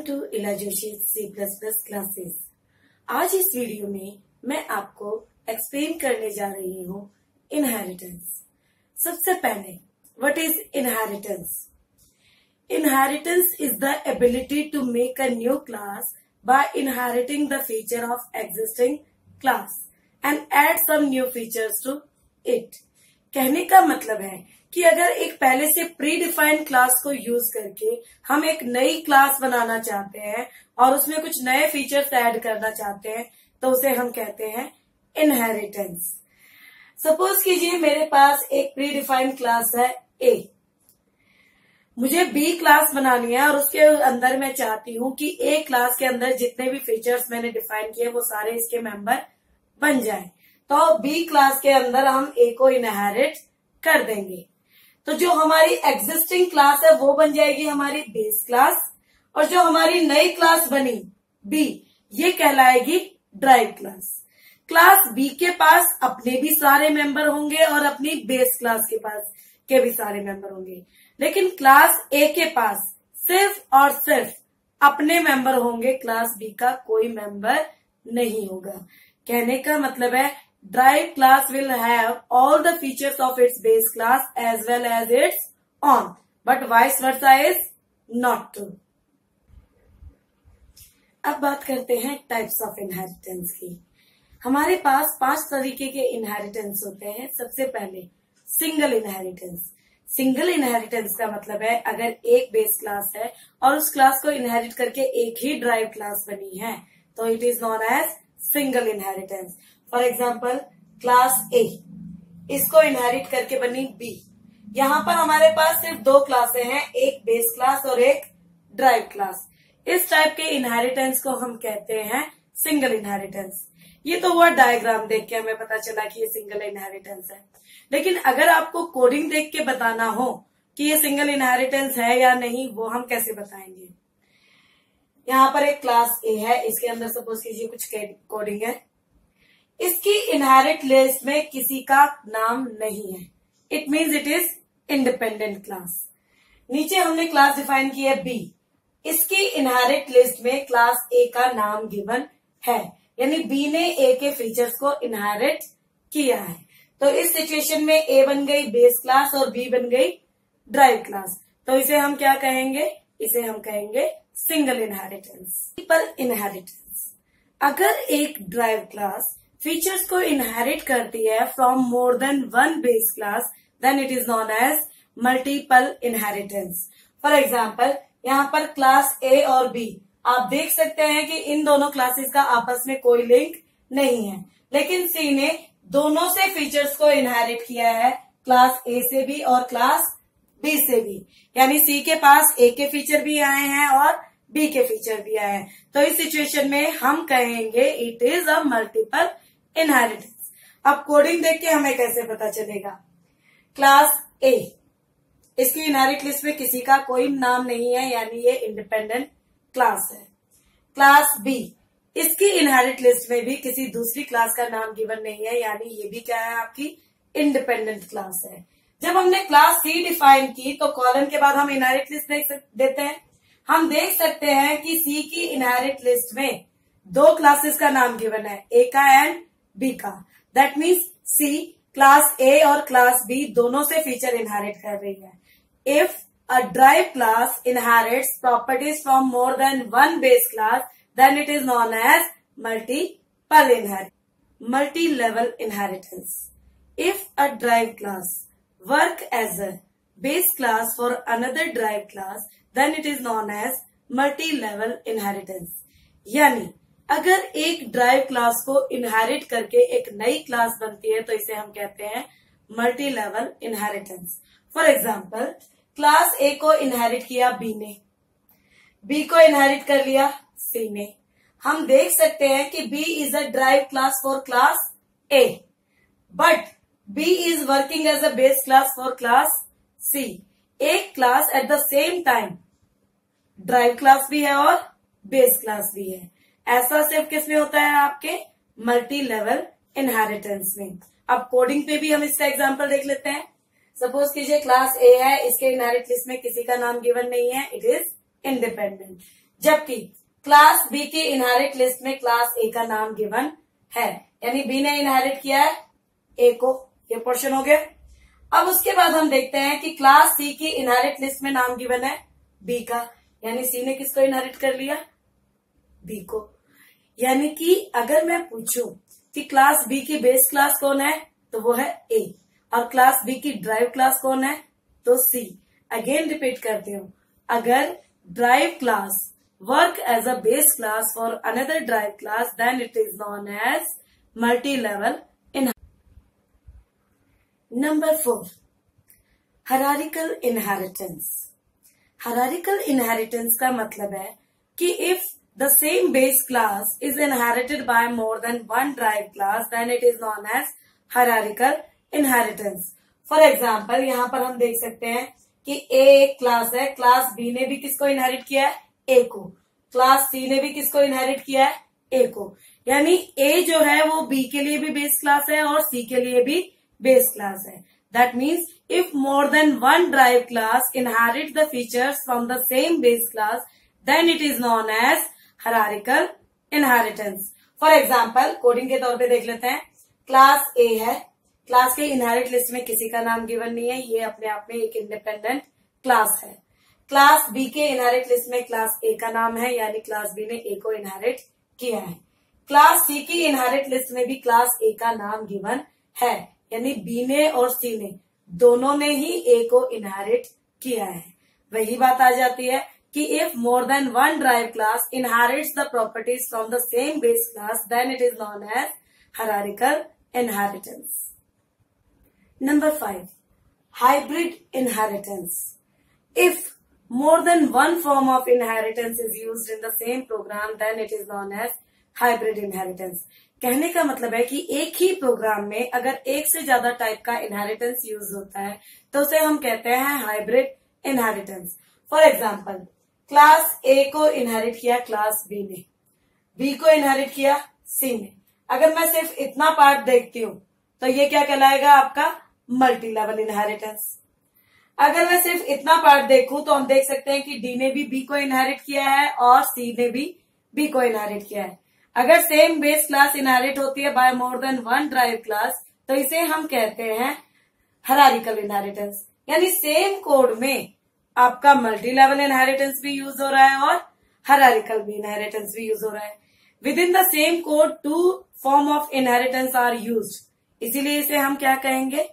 To इला Joshi C++ classes. आज इस वीडियो में मैं आपको एक्सप्लेन करने जा रही हूँ इनहेरिटेंस। सबसे पहले what is inheritance? Inheritance is the ability to make a new class by inheriting the feature of existing class and add some new features to it. कहने का मतलब है कि अगर एक पहले से प्री डिफाइंड क्लास को यूज करके हम एक नई क्लास बनाना चाहते हैं और उसमें कुछ नए फीचर्स ऐड करना चाहते हैं तो उसे हम कहते हैं इनहेरिटेंस। सपोज कीजिए मेरे पास एक प्री डिफाइंड क्लास है A, मुझे B क्लास बनानी है और उसके अंदर मैं चाहती हूँ कि A क्लास के अंदर जितने भी फीचर्स मैंने डिफाइन किए वो सारे इसके मेंबर बन जाए। तो B क्लास के अंदर हम A को इनहेरिट कर देंगे। तो जो हमारी एग्जिस्टिंग क्लास है वो बन जाएगी हमारी बेस क्लास और जो हमारी नई क्लास बनी B ये कहलाएगी ड्राइव क्लास। क्लास B के पास अपने भी सारे मेंबर होंगे और अपनी बेस क्लास के पास के भी सारे मेंबर होंगे, लेकिन क्लास A के पास सिर्फ और सिर्फ अपने मेंबर होंगे, क्लास B का कोई मेंबर नहीं होगा। कहने का मतलब है Drive class will have all the features of its base class as well as its on, but vice versa is not true. अब बात करते हैं टाइप्स ऑफ इनहेरिटेंस की। हमारे पास 5 तरीके के इनहेरिटेंस होते हैं। सबसे पहले सिंगल इनहेरिटेंस। सिंगल इनहेरिटेंस का मतलब है अगर एक बेस क्लास है और उस क्लास को इनहेरिट करके एक ही ड्राइव क्लास बनी है तो it is known as single inheritance. For example class A, इसको इनहेरिट करके बनी B। यहाँ पर हमारे पास सिर्फ 2 क्लासें हैं, एक बेस क्लास और एक ड्राइव क्लास। इस टाइप के इनहेरिटेंस को हम कहते हैं सिंगल इनहेरिटेंस। ये तो हुआ डायग्राम देख के हमें पता चला कि ये सिंगल इनहेरिटेंस है, लेकिन अगर आपको कोडिंग देख के बताना हो कि ये सिंगल इनहेरिटेंस है या नहीं वो हम कैसे बताएंगे। यहाँ पर एक क्लास A है, इसके अंदर सपोज कीजिए कुछ कोडिंग है, इसकी इनहेरिट लिस्ट में किसी का नाम नहीं है, it means it is independent class. नीचे हमने क्लास डिफाइन की है B, इसकी इनहेरिट लिस्ट में क्लास A का नाम गिवन है, यानी B ने A के फीचर्स को इनहेरिट किया है। तो इस सिचुएशन में A बन गई बेस क्लास और B बन गई ड्राइव क्लास। तो इसे हम क्या कहेंगे? इसे हम कहेंगे सिंगल इनहेरिटेंस। Triple inheritance. अगर एक ड्राइव क्लास फीचर्स को इनहेरिट करती है from more than one base class then it is known as multiple inheritance. For example यहाँ पर क्लास A और B, आप देख सकते हैं कि इन दोनों क्लासेस का आपस में कोई लिंक नहीं है, लेकिन C ने दोनों से फीचर्स को इनहेरिट किया है, क्लास A से भी और क्लास B से भी, यानी C के पास A के फीचर भी आए हैं और B के फीचर भी आए हैं। तो इस सिचुएशन में हम कहेंगे it is a multiple inheritance. अब कोडिंग देख के हमें कैसे पता चलेगा? क्लास A, इसकी इनहेरिट लिस्ट में किसी का कोई नाम नहीं है, यानी ये इंडिपेंडेंट क्लास है। क्लास B, इसकी इनहेरिट लिस्ट में भी किसी दूसरी क्लास का नाम गिवन नहीं है, यानी ये भी क्या है? आपकी इंडिपेंडेंट क्लास है। जब हमने क्लास C डिफाइन की तो कॉलम के बाद हम इनहेरिट लिस्ट देते हैं। हम देख सकते हैं कि C की इनहेरिट लिस्ट में 2 क्लासेस का नाम गिवन है, A का एंड B का। That means C class A और क्लास B दोनों से फीचर इनहेरिट कर रही है। If a derive class inherits properties from more than one base class then it is known as multiple inheritance, multi level inheritance. If a derive class work as a base class for another drive class then it is known as multi level inheritance. यानी अगर एक derive class को inherit करके एक नई class बनती है तो इसे हम कहते हैं multi level inheritance. For example class A को इनहेरिट किया B ने, B को इनहेरिट कर लिया C ने। हम देख सकते हैं कि B is a derive class for class A, but B is working as a base class for class C। एक class at the same time derive class भी है और बेस क्लास भी है। ऐसा सिर्फ किस में होता है? आपके मल्टी लेवल इनहेरिटेंस में। अब कोडिंग पे भी हम इसका एग्जांपल देख लेते हैं। सपोज कीजिए क्लास A है, इसके इनहेरिट लिस्ट में किसी का नाम गिवन नहीं है, इट इज इंडिपेंडेंट। जबकि क्लास बी की इनहेरिट लिस्ट में क्लास ए का नाम गिवन है, यानी बी ने इनहेरिट किया है ए को। ये पोर्शन हो गया। अब उसके बाद हम देखते हैं कि क्लास सी की इनहेरिट लिस्ट में नाम गिवन है बी का, यानी सी ने किसको इनहेरिट कर लिया, बी को। यानी कि अगर मैं पूछूं कि क्लास बी की बेस क्लास कौन है, तो वो है ए, और क्लास बी की ड्राइव क्लास कौन है, तो सी। अगेन रिपीट करती हूं, अगर derived class work as a base class for another drive class, then it is known as multi level in. Number 4, hierarchical inheritance. Hierarchical inheritance का मतलब है कि if the same base class is inherited by more than one derived class, then it is known as hierarchical inheritance. For example, यहाँ पर हम देख सकते हैं कि A एक क्लास है, क्लास B ने भी किसको इनहेरिट किया है, A को, क्लास C ने भी किसको इनहेरिट किया है, A को। यानी A जो है वो B के लिए भी बेस क्लास है और C के लिए भी बेस क्लास है। That means if more than one derived class inherit the features from the same base class, then it is known as hierarchical inheritance. For example coding के तौर पे देख लेते हैं, क्लास ए है, क्लास के इनहेरिट लिस्ट में किसी का नाम गिवन नहीं है, ये अपने आप में एक इंडिपेंडेंट क्लास है। क्लास बी के इनहेरिट लिस्ट में क्लास ए का नाम है, यानी क्लास बी ने ए को इनहेरिट किया है। क्लास सी की इनहेरिट लिस्ट में भी क्लास ए का नाम गिवन है, यानी बी ने और सी ने दोनों ने ही ए को इनहेरिट किया है। वही बात आ जाती है कि if more than one derived class inherits the properties from the same base class, then it is known as hierarchical inheritance. Number 5, hybrid inheritance. If more than one form of inheritance is used in the same program, then it is known as hybrid inheritance. कहने का मतलब है कि एक ही programme में अगर एक से ज्यादा टाइप का इनहेरिटेंस यूज होता है तो उसे हम कहते हैं hybrid inheritance. For example, class ए को इनहेरिट किया क्लास बी ने, बी को इनहेरिट किया सी ने। अगर मैं सिर्फ इतना पार्ट देखती हूं तो ये क्या कहलाएगा, आपका मल्टी लेवल इनहेरिटेंस। अगर मैं सिर्फ इतना पार्ट देखूं तो हम देख सकते हैं कि डी ने भी बी को इनहेरिट किया है और सी ने भी बी को इनहेरिट किया है। अगर सेम बेस क्लास इनहेरिट होती है by more than one derived class तो इसे हम कहते हैं हायरार्किकल इनहेरिटेंस। यानी सेम कोड में आपका मल्टी लेवल इनहेरिटेंस भी यूज हो रहा है और हायरार्किकल भी इनहेरिटेंस भी यूज हो रहा है। Within the same code two form of inheritance are used, इसीलिए इसे हम क्या कहेंगे,